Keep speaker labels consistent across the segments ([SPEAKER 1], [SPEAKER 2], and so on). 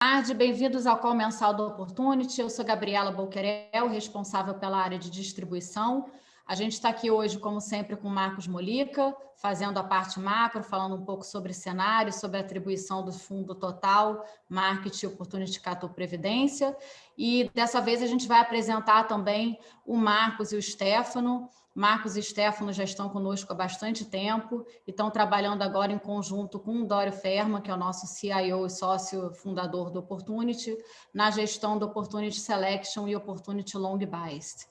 [SPEAKER 1] Boa tarde, bem-vindos ao Call Mensal do Opportunity. Eu sou Gabriela Bolquerel, responsável pela área de distribuição. A gente está aqui hoje, como sempre, com o Marcos Molica, fazendo a parte macro, falando um pouco sobre cenário, sobre a atribuição do fundo total, marketing, Opportunity Capital Previdência. E dessa vez a gente vai apresentar também o Marcos e o Stefano. Marcos e Stefano já estão conosco há bastante tempo e estão trabalhando agora em conjunto com o Dório Ferma, que é o nosso CIO e sócio fundador do Opportunity, na gestão do Opportunity Selection e Opportunity Long Biased.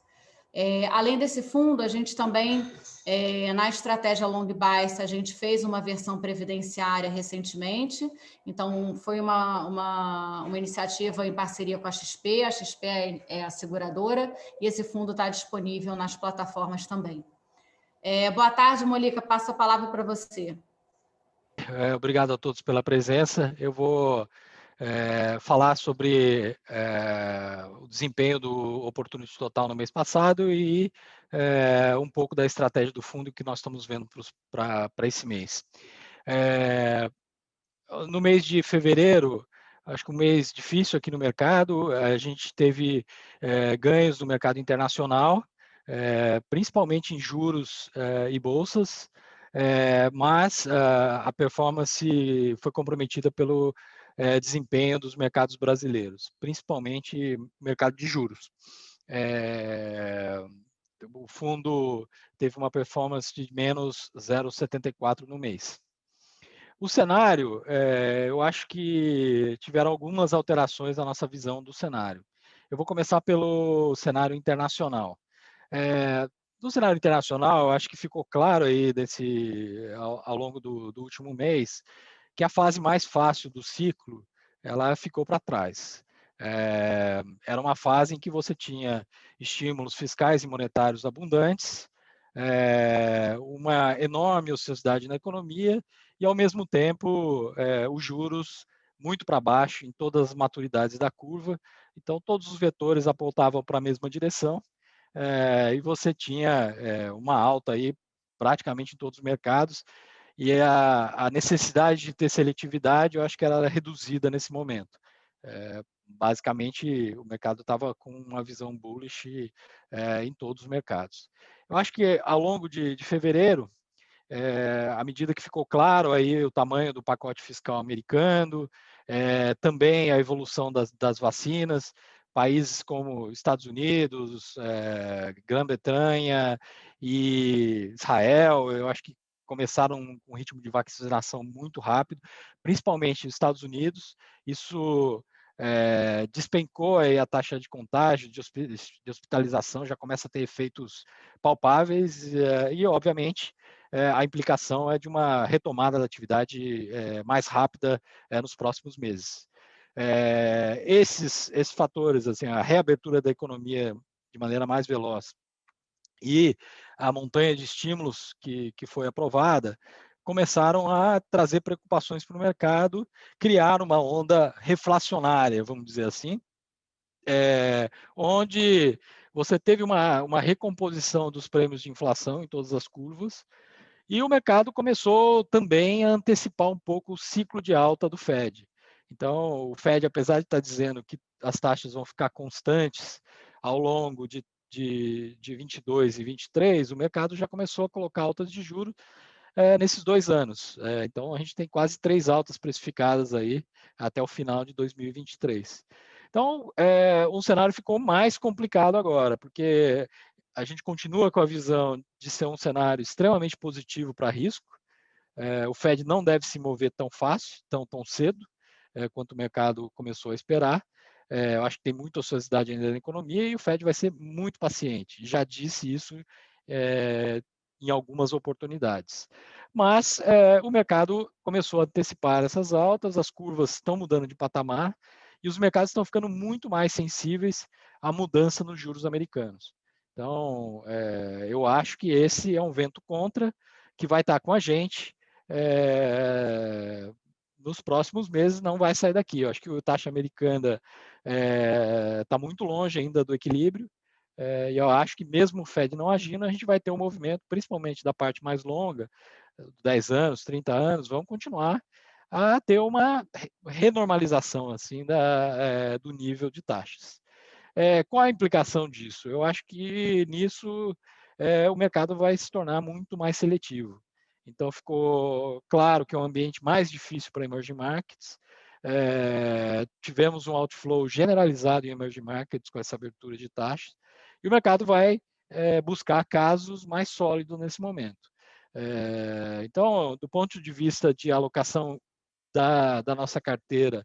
[SPEAKER 1] Além desse fundo, a gente também, na estratégia Long Biased, a gente fez uma versão previdenciária recentemente, então foi uma iniciativa em parceria com a XP é a seguradora, e esse fundo está disponível nas plataformas também. Boa tarde, Molica, passo a palavra para você.
[SPEAKER 2] Obrigado a todos pela presença. Eu vou falar sobre o desempenho do Opportunity Total no mês passado e um pouco da estratégia do fundo que nós estamos vendo para esse mês. No mês de fevereiro, acho que um mês difícil aqui no mercado, a gente teve ganhos no mercado internacional, principalmente em juros e bolsas, mas a performance foi comprometida pelo desempenho dos mercados brasileiros, principalmente o mercado de juros. O fundo teve uma performance de menos 0,74 no mês. O cenário, eu acho que tiveram algumas alterações na nossa visão do cenário. Eu vou começar pelo cenário internacional. No cenário internacional, eu acho que ficou claro aí ao longo do último mês que a fase mais fácil do ciclo ela ficou para trás. Era uma fase em que você tinha estímulos fiscais e monetários abundantes, uma enorme ociosidade na economia e, ao mesmo tempo, os juros muito para baixo em todas as maturidades da curva. Então, todos os vetores apontavam para a mesma direção e você tinha uma alta aí praticamente em todos os mercados e a necessidade de ter seletividade, eu acho que era reduzida nesse momento. Basicamente, o mercado estava com uma visão bullish em todos os mercados. Eu acho que ao longo de fevereiro, à medida que ficou claro aí o tamanho do pacote fiscal americano, também a evolução das vacinas, países como Estados Unidos, Grã-Bretanha e Israel, eu acho que começaram um ritmo de vacinação muito rápido, principalmente nos Estados Unidos. Isso despencou aí a taxa de contágio, de hospitalização, já começa a ter efeitos palpáveis e, obviamente, a implicação é de uma retomada da atividade mais rápida nos próximos meses. Esses fatores, assim, a reabertura da economia de maneira mais veloz e a montanha de estímulos que foi aprovada, começaram a trazer preocupações para o mercado, criar uma onda reflacionária, vamos dizer assim, onde você teve uma recomposição dos prêmios de inflação em todas as curvas, e o mercado começou também a antecipar um pouco o ciclo de alta do Fed. Então, o Fed, apesar de estar dizendo que as taxas vão ficar constantes ao longo de 22 e 23, o mercado já começou a colocar altas de juros nesses 2 anos. Então, a gente tem quase 3 altas precificadas aí até o final de 2023. Então, o cenário ficou mais complicado agora, porque a gente continua com a visão de ser um cenário extremamente positivo para risco. O Fed não deve se mover tão fácil, tão cedo, quanto o mercado começou a esperar. Eu acho que tem muita ociosidade ainda na economia e o Fed vai ser muito paciente. Já disse isso em algumas oportunidades. Mas o mercado começou a antecipar essas altas, as curvas estão mudando de patamar e os mercados estão ficando muito mais sensíveis à mudança nos juros americanos. Então, eu acho que esse é um vento contra que vai estar com a gente nos próximos meses, não vai sair daqui. Eu acho que a taxa americana está muito longe ainda do equilíbrio, e eu acho que mesmo o Fed não agindo, a gente vai ter um movimento, principalmente da parte mais longa, 10 anos, 30 anos, vamos continuar a ter uma renormalização assim do nível de taxas. Qual a implicação disso? Eu acho que nisso o mercado vai se tornar muito mais seletivo. Então, ficou claro que é um ambiente mais difícil para emerging markets. Tivemos um outflow generalizado em emerging markets com essa abertura de taxas, e o mercado vai buscar casos mais sólidos nesse momento. Então, do ponto de vista de alocação da nossa carteira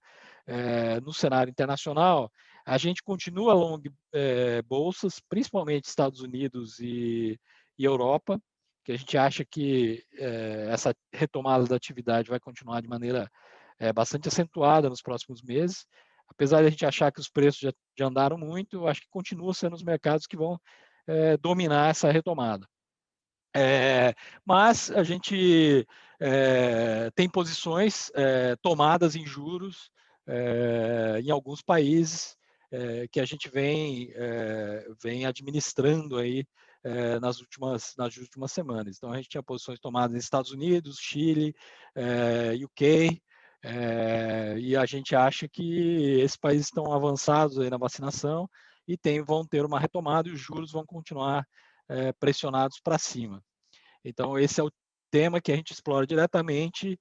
[SPEAKER 2] no cenário internacional, a gente continua long bolsas, principalmente Estados Unidos e Europa, que a gente acha que essa retomada da atividade vai continuar de maneira bastante acentuada nos próximos meses. Apesar de a gente achar que os preços já andaram muito, eu acho que continuam sendo os mercados que vão dominar essa retomada. Mas a gente tem posições tomadas em juros em alguns países que a gente vem administrando aí nas últimas semanas. Então, a gente tinha posições tomadas nos Estados Unidos, Chile, UK, e a gente acha que esses países estão avançados aí na vacinação e vão ter uma retomada e os juros vão continuar pressionados para cima. Então, esse é o tema que a gente explora diretamente,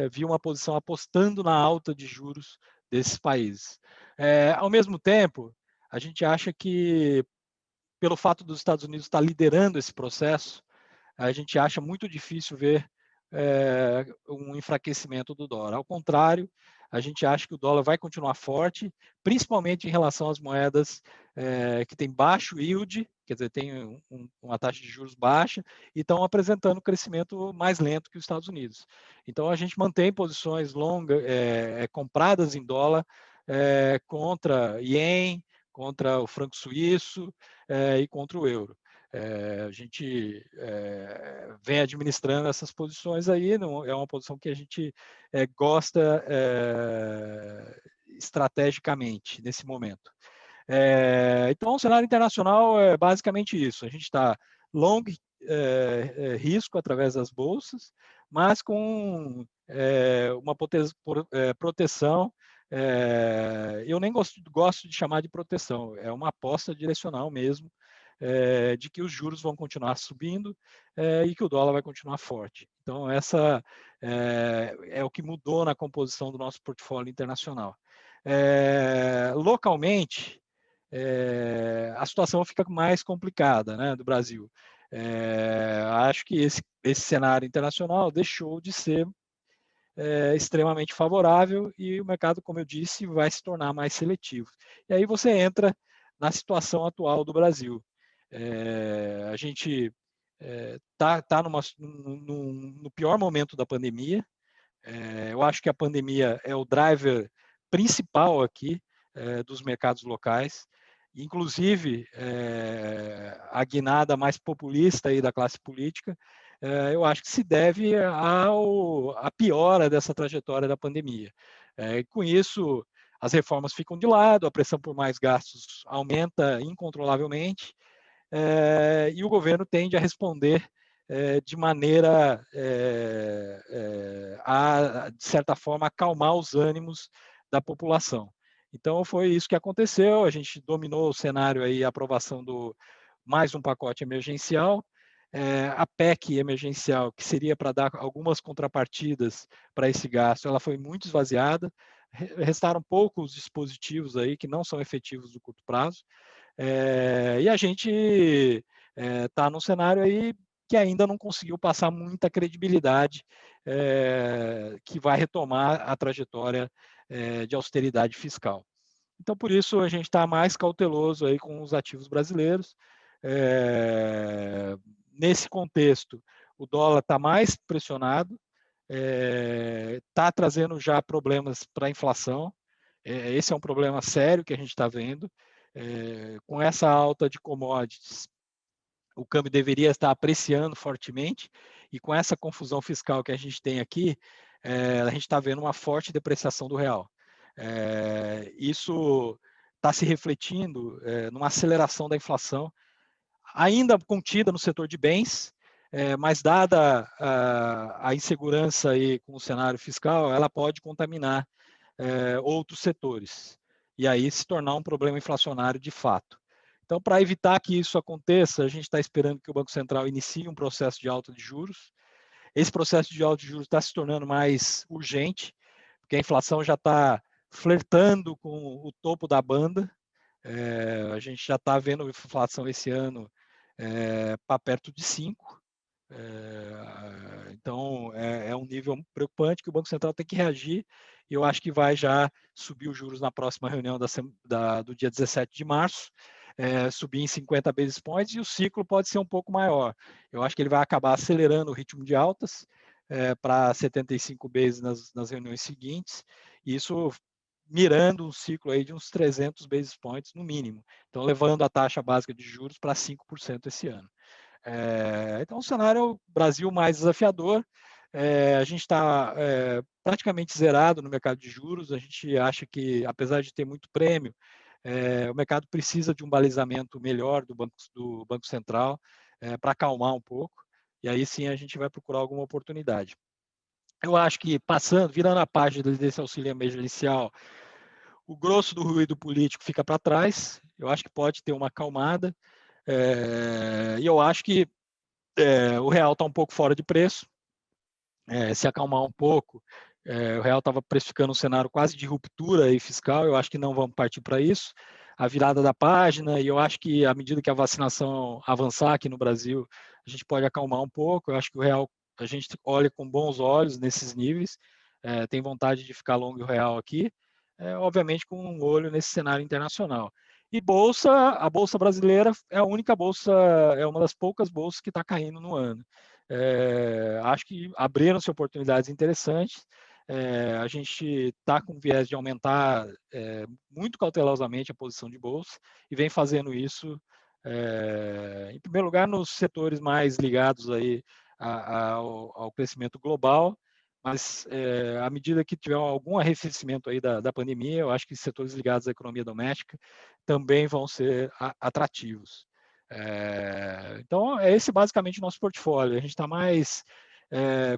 [SPEAKER 2] via uma posição apostando na alta de juros desses países. Ao mesmo tempo, a gente acha que, pelo fato dos Estados Unidos estar liderando esse processo, a gente acha muito difícil ver um enfraquecimento do dólar. Ao contrário, a gente acha que o dólar vai continuar forte, principalmente em relação às moedas que têm baixo yield, quer dizer, tem uma taxa de juros baixa, e estão apresentando crescimento mais lento que os Estados Unidos. Então, a gente mantém posições longas, compradas em dólar, contra ien, contra o franco suíço e contra o euro. A gente vem administrando essas posições aí, não, é uma posição que a gente gosta estrategicamente nesse momento. Então, o cenário internacional é basicamente isso. A gente está long risco através das bolsas, mas com uma proteção. Eu nem gosto de chamar de proteção, é uma aposta direcional mesmo, de que os juros vão continuar subindo e que o dólar vai continuar forte. Então, essa é o que mudou na composição do nosso portfólio internacional. Localmente, a situação fica mais complicada, né, do Brasil. Acho que esse cenário internacional deixou de ser extremamente favorável e o mercado, como eu disse, vai se tornar mais seletivo. E aí você entra na situação atual do Brasil. A gente está no pior momento da pandemia. Eu acho que a pandemia é o driver principal aqui dos mercados locais. Inclusive, a guinada mais populista aí da classe política, eu acho que se deve à piora dessa trajetória da pandemia. Com isso, as reformas ficam de lado, a pressão por mais gastos aumenta incontrolavelmente, e o governo tende a responder de maneira de certa forma, acalmar os ânimos da população. Então, foi isso que aconteceu, a gente dominou o cenário aí, a aprovação do mais um pacote emergencial, a PEC emergencial, que seria para dar algumas contrapartidas para esse gasto, ela foi muito esvaziada, restaram poucos dispositivos aí que não são efetivos no curto prazo, e a gente está num cenário aí que ainda não conseguiu passar muita credibilidade, que vai retomar a trajetória de austeridade fiscal. Então, por isso, a gente está mais cauteloso aí com os ativos brasileiros. Nesse contexto, o dólar está mais pressionado, está trazendo já problemas para a inflação. Esse é um problema sério que a gente está vendo. Com essa alta de commodities, o câmbio deveria estar apreciando fortemente, e com essa confusão fiscal que a gente tem aqui, a gente está vendo uma forte depreciação do real. Isso está se refletindo numa aceleração da inflação, ainda contida no setor de bens, mas dada a insegurança aí com o cenário fiscal, ela pode contaminar outros setores, e aí se tornar um problema inflacionário de fato. Então, para evitar que isso aconteça, a gente está esperando que o Banco Central inicie um processo de alta de juros. Esse processo de alta de juros está se tornando mais urgente, porque a inflação já está flertando com o topo da banda. A gente já está vendo a inflação esse ano para perto de 5. Então, é um nível preocupante que o Banco Central tem que reagir, e eu acho que vai já subir os juros na próxima reunião do dia 17 de março, subir em 50 basis points, e o ciclo pode ser um pouco maior. Eu acho que ele vai acabar acelerando o ritmo de altas para 75 basis nas reuniões seguintes, e isso mirando um ciclo aí de uns 300 basis points no mínimo, então levando a taxa básica de juros para 5% esse ano. Então, o cenário Brasil mais desafiador. A gente está praticamente zerado no mercado de juros. A gente acha que, apesar de ter muito prêmio, o mercado precisa de um balizamento melhor do Banco Central para acalmar um pouco. E aí sim a gente vai procurar alguma oportunidade. Eu acho que virando a página desse auxílio emergencial, o grosso do ruído político fica para trás. Eu acho que pode ter uma acalmada. E eu acho que o real está um pouco fora de preço. Se acalmar um pouco, o real estava precificando um cenário quase de ruptura aí fiscal. Eu acho que não vamos partir para isso. A virada da página, e eu acho que à medida que a vacinação avançar aqui no Brasil, a gente pode acalmar um pouco. Eu acho que o real, a gente olha com bons olhos nesses níveis, tem vontade de ficar longo o real aqui, obviamente com um olho nesse cenário internacional. E a bolsa brasileira é a única bolsa, é uma das poucas bolsas que está caindo no ano. Acho que abriram-se oportunidades interessantes. A gente está com viés de aumentar muito cautelosamente a posição de bolsa e vem fazendo isso, em primeiro lugar, nos setores mais ligados aí ao crescimento global, mas à medida que tiver algum arrefecimento aí da pandemia, eu acho que setores ligados à economia doméstica também vão ser atrativos. Então, é esse basicamente o nosso portfólio. A gente está mais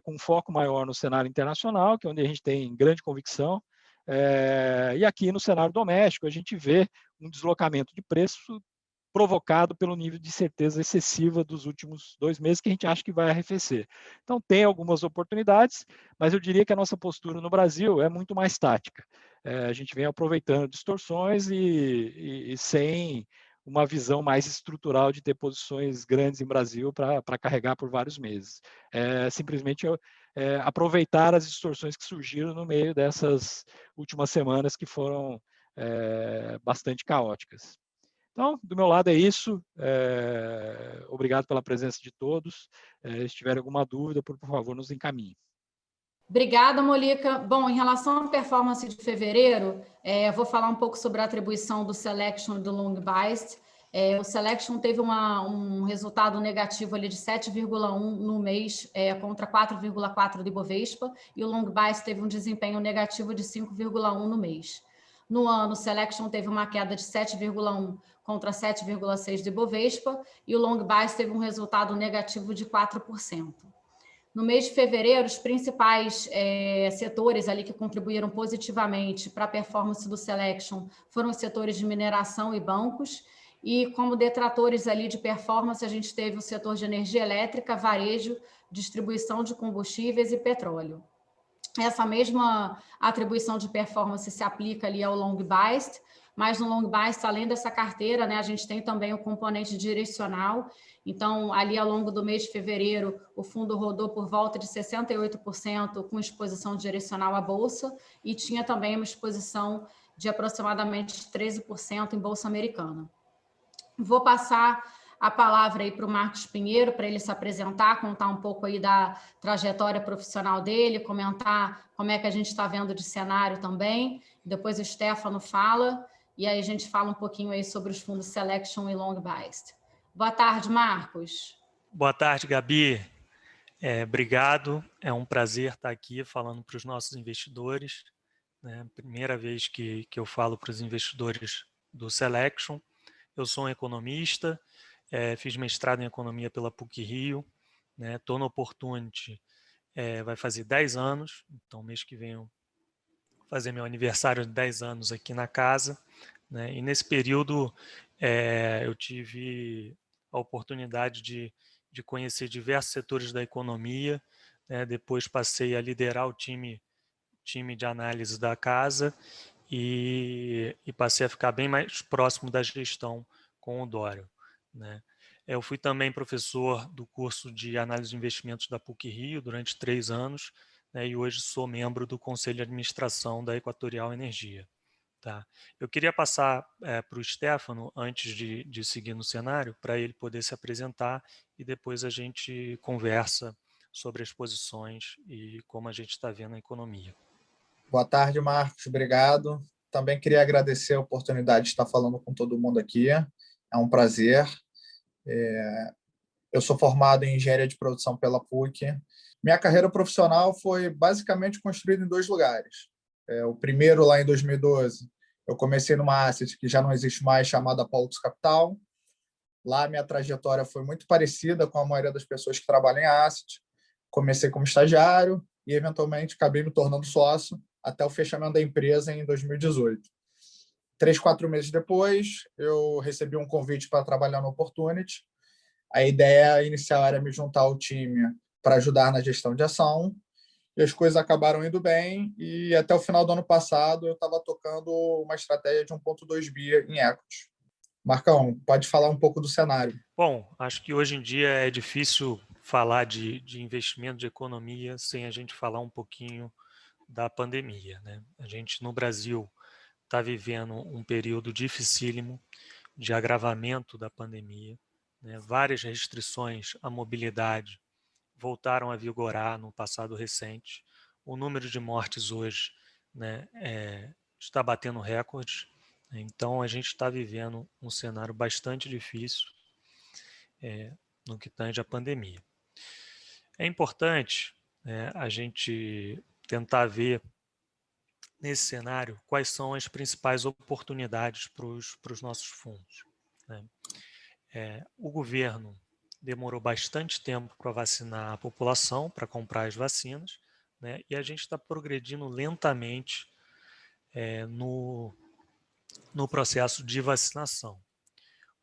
[SPEAKER 2] com um foco maior no cenário internacional, que é onde a gente tem grande convicção, e aqui no cenário doméstico a gente vê um deslocamento de preço provocado pelo nível de certeza excessiva dos últimos 2 meses, que a gente acha que vai arrefecer. Então, tem algumas oportunidades, mas eu diria que a nossa postura no Brasil é muito mais tática. A gente vem aproveitando distorções e sem uma visão mais estrutural de ter posições grandes em Brasil para carregar por vários meses. Simplesmente aproveitar as distorções que surgiram no meio dessas últimas semanas, que foram bastante caóticas. Então, do meu lado é isso. Obrigado pela presença de todos. Se tiver alguma dúvida, por favor, nos encaminhe.
[SPEAKER 1] Obrigada, Molica. Bom, em relação à performance de fevereiro, vou falar um pouco sobre a atribuição do Selection e do Long Biased. O Selection teve um resultado negativo ali de 7,1 no mês, contra 4,4 do Ibovespa, e o Long Biased teve um desempenho negativo de 5,1 no mês. No ano, o Selection teve uma queda de 7,1 contra 7,6 do Ibovespa, e o Long Biased teve um resultado negativo de 4%. No mês de fevereiro, os principais setores ali que contribuíram positivamente para a performance do Selection foram os setores de mineração e bancos, e como detratores ali de performance, a gente teve o setor de energia elétrica, varejo, distribuição de combustíveis e petróleo. Essa mesma atribuição de performance se aplica ali ao Long Biased, mas no Long Biased, além dessa carteira, né, a gente tem também o componente direcional. Então, ali ao longo do mês de fevereiro, o fundo rodou por volta de 68% com exposição direcional à bolsa, e tinha também uma exposição de aproximadamente 13% em bolsa americana. Vou passar a palavra aí para o Marcos Pinheiro, para ele se apresentar, contar um pouco aí da trajetória profissional dele, comentar como é que a gente está vendo de cenário também. Depois o Stefano fala, e aí a gente fala um pouquinho aí sobre os fundos Selection e Long Biased. Boa tarde, Marcos.
[SPEAKER 3] Boa tarde, Gabi. Obrigado. É um prazer estar aqui falando para os nossos investidores. Primeira vez que eu falo para os investidores do Selection. Eu sou um economista, fiz mestrado em economia pela PUC-Rio, né? Estou no Opportunity, vai fazer 10 anos, então mês que vem eu vou fazer meu aniversário de 10 anos aqui na casa, né? E nesse período eu tive a oportunidade de conhecer diversos setores da economia, né? Depois passei a liderar o time de análise da casa e passei a ficar bem mais próximo da gestão com o Dório, né? Eu fui também professor do curso de análise de investimentos da PUC-Rio durante 3 anos, né? E hoje sou membro do Conselho de Administração da Equatorial Energia. Tá. Eu queria passar para o Stefano, antes de seguir no cenário, para ele poder se apresentar e depois a gente conversa sobre as posições e como a gente está vendo a economia.
[SPEAKER 4] Boa tarde, Marcos. Obrigado. Também queria agradecer a oportunidade de estar falando com todo mundo aqui. É um prazer. Eu sou formado em Engenharia de Produção pela PUC. Minha carreira profissional foi basicamente construída em 2 lugares. O primeiro, lá em 2012, eu comecei numa asset que já não existe mais, chamada Paulus Capital. Lá, minha trajetória foi muito parecida com a maioria das pessoas que trabalham em asset. Comecei como estagiário e, eventualmente, acabei me tornando sócio até o fechamento da empresa em 2018. 3, 4 meses depois, eu recebi um convite para trabalhar no Opportunity. A ideia inicial era me juntar ao time para ajudar na gestão de ação, e as coisas acabaram indo bem, e até o final do ano passado eu estava tocando uma estratégia de 1,2 bi em equity. Marcão, pode falar um pouco do cenário.
[SPEAKER 3] Bom, acho que hoje em dia é difícil falar de investimento, de economia, sem a gente falar um pouquinho da pandemia, né? A gente, no Brasil, está vivendo um período dificílimo de agravamento da pandemia, né? Várias restrições à mobilidade voltaram a vigorar no passado recente. O número de mortes hoje, né, está batendo recordes. Então, a gente está vivendo um cenário bastante difícil no que tange à pandemia. É importante, né, a gente tentar ver nesse cenário quais são as principais oportunidades para os nossos fundos, né? O governo demorou bastante tempo para vacinar a população, para comprar as vacinas, né? E a gente está progredindo lentamente no processo de vacinação.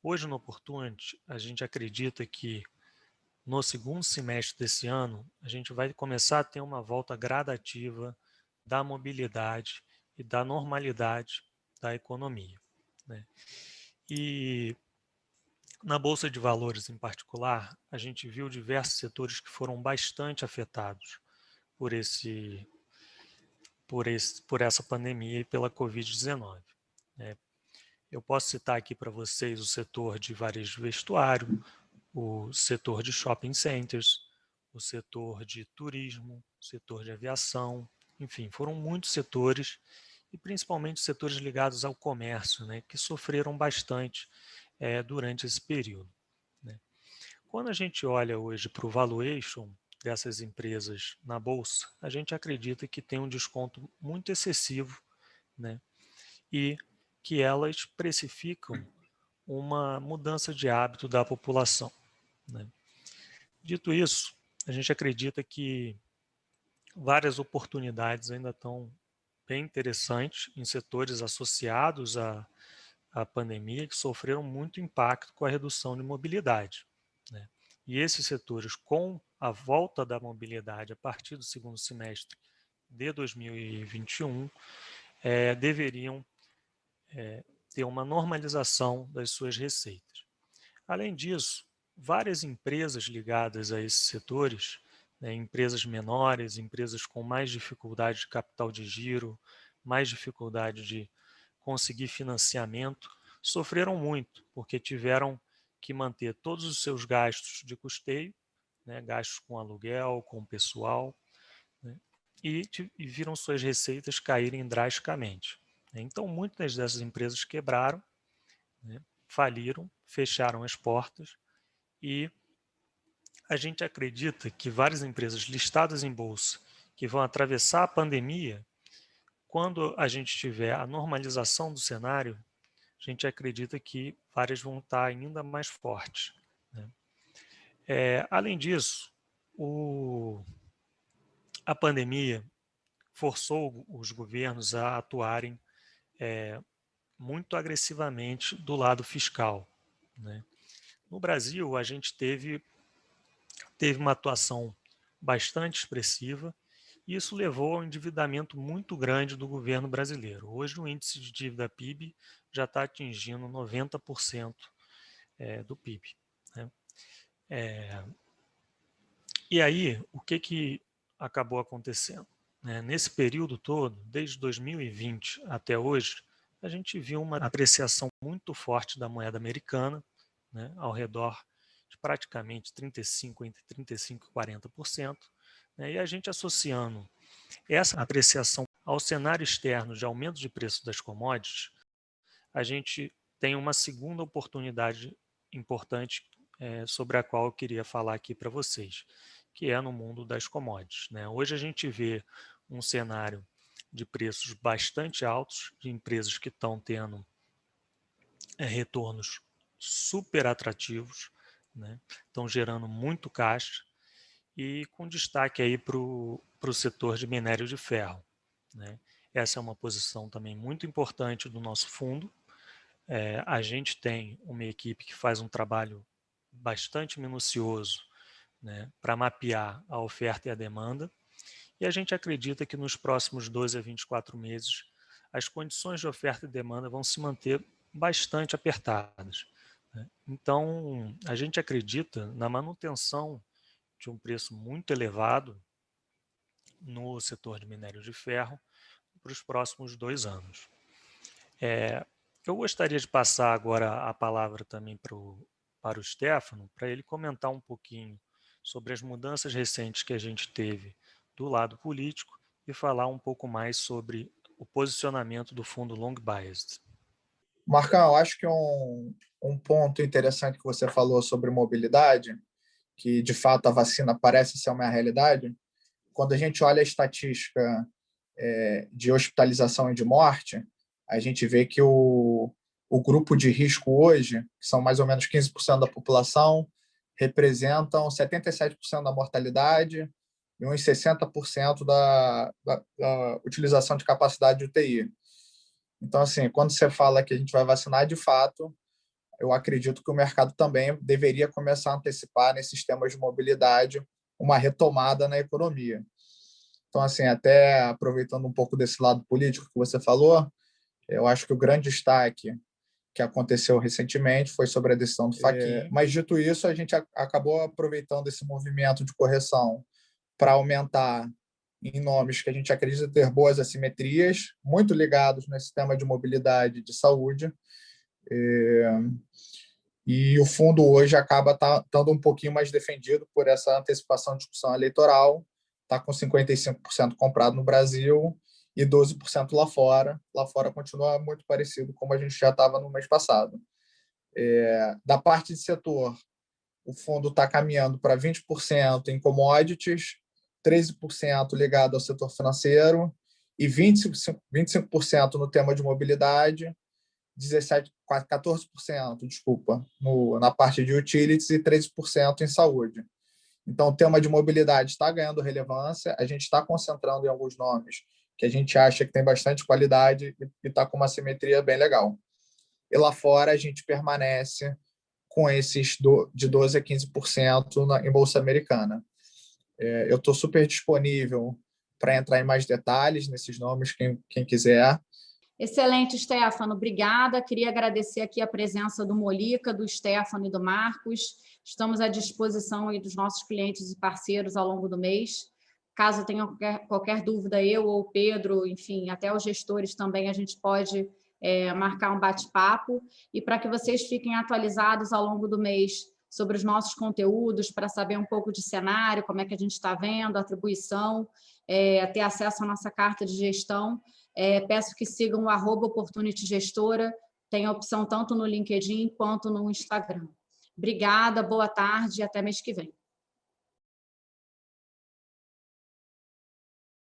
[SPEAKER 3] Hoje no Opportunity, a gente acredita que no segundo semestre desse ano, a gente vai começar a ter uma volta gradativa da mobilidade e da normalidade da economia, né? E na Bolsa de Valores, em particular, a gente viu diversos setores que foram bastante afetados por essa pandemia e pela Covid-19, né? Eu posso citar aqui para vocês o setor de varejo vestuário, o setor de shopping centers, o setor de turismo, o setor de aviação, enfim, foram muitos setores e principalmente setores ligados ao comércio, né, que sofreram bastante durante esse período, né. Quando a gente olha hoje para o valuation dessas empresas na bolsa, a gente acredita que tem um desconto muito excessivo, né, e que elas precificam uma mudança de hábito da população, né. Dito isso, a gente acredita que várias oportunidades ainda estão bem interessantes em setores associados à pandemia que sofreram muito impacto com a redução de mobilidade, né? E esses setores, com a volta da mobilidade a partir do segundo semestre de 2021, deveriam ter uma normalização das suas receitas. Além disso, várias empresas ligadas a esses setores, né, empresas menores, empresas com mais dificuldade de capital de giro, mais dificuldade de conseguir financiamento, sofreram muito, porque tiveram que manter todos os seus gastos de custeio, né, gastos com aluguel, com pessoal, né, e viram suas receitas caírem drasticamente. Então, muitas dessas empresas quebraram, né, faliram, fecharam as portas, e a gente acredita que várias empresas listadas em bolsa que vão atravessar a pandemia, quando a gente tiver a normalização do cenário, a gente acredita que várias vão estar ainda mais fortes, né? Além disso, a pandemia forçou os governos a atuarem muito agressivamente do lado fiscal, né? No Brasil, a gente teve uma atuação bastante expressiva e isso levou ao endividamento muito grande do governo brasileiro. Hoje, o índice de dívida PIB já está atingindo 90% do PIB, né? E aí, o que acabou acontecendo, né? Nesse período todo, desde 2020 até hoje, a gente viu uma apreciação muito forte da moeda americana, né, ao redor de praticamente entre 35% e 40%, né, e a gente associando essa apreciação ao cenário externo de aumento de preço das commodities, a gente tem uma segunda oportunidade importante sobre a qual eu queria falar aqui para vocês, que é no mundo das commodities, né? Hoje a gente vê um cenário de preços bastante altos, de empresas que estão tendo retornos super atrativos, né? Estão gerando muito caixa e com destaque aí para o setor de minério de ferro, né? Essa é uma posição também muito importante do nosso fundo. A gente tem uma equipe que faz um trabalho bastante minucioso, né, para mapear a oferta e a demanda, e a gente acredita que nos próximos 12 a 24 meses as condições de oferta e demanda vão se manter bastante apertadas, né? Então, a gente acredita na manutenção de um preço muito elevado no setor de minério de ferro para os próximos 2 anos. Eu gostaria de passar agora a palavra também para o Stefano, para ele comentar um pouquinho sobre as mudanças recentes que a gente teve do lado político e falar um pouco mais sobre o posicionamento do fundo Long Biased.
[SPEAKER 4] Marcão, acho que um ponto interessante que você falou sobre mobilidade, que de fato a vacina parece ser uma realidade, quando a gente olha a estatística de hospitalização e de morte, a gente vê que o grupo de risco hoje, que são mais ou menos 15% da população, representam 77% da mortalidade e uns 60% da utilização de capacidade de UTI. Então, assim, quando você fala que a gente vai vacinar, de fato, eu acredito que o mercado também deveria começar a antecipar nesses temas de mobilidade uma retomada na economia. Então, assim, até aproveitando um pouco desse lado político que você falou, eu acho que o grande destaque que aconteceu recentemente foi sobre a decisão do Fachin. Mas, dito isso, a gente acabou aproveitando esse movimento de correção para aumentar em nomes que a gente acredita ter boas assimetrias, muito ligados nesse tema de mobilidade e de saúde. E o fundo hoje acaba estando um pouquinho mais defendido por essa antecipação de discussão eleitoral, está com 55% comprado no Brasil e 12% lá fora. Lá fora continua muito parecido como a gente já estava no mês passado. Da parte de setor, o fundo está caminhando para 20% em commodities, 13% ligado ao setor financeiro e 25% no tema de mobilidade, 14%, desculpa, na parte de utilities e 13% em saúde. Então, o tema de mobilidade está ganhando relevância, a gente está concentrando em alguns nomes que a gente acha que tem bastante qualidade e está com uma simetria bem legal. E lá fora, a gente permanece com esses de 12% a 15% em Bolsa Americana. Eu estou super disponível para entrar em mais detalhes nesses nomes, quem quiser.
[SPEAKER 1] Excelente, Stefano, obrigada. Queria agradecer aqui a presença do Molica, do Stefano e do Marcos. Estamos à disposição aí dos nossos clientes e parceiros ao longo do mês. Caso tenham qualquer dúvida, eu ou o Pedro, enfim, até os gestores também, a gente pode marcar um bate-papo. E para que vocês fiquem atualizados ao longo do mês sobre os nossos conteúdos, para saber um pouco de cenário, como é que a gente está vendo, atribuição, ter acesso à nossa carta de gestão, peço que sigam o @OportunityGestora, tem a opção tanto no LinkedIn quanto no Instagram. Obrigada, boa tarde e até mês que vem.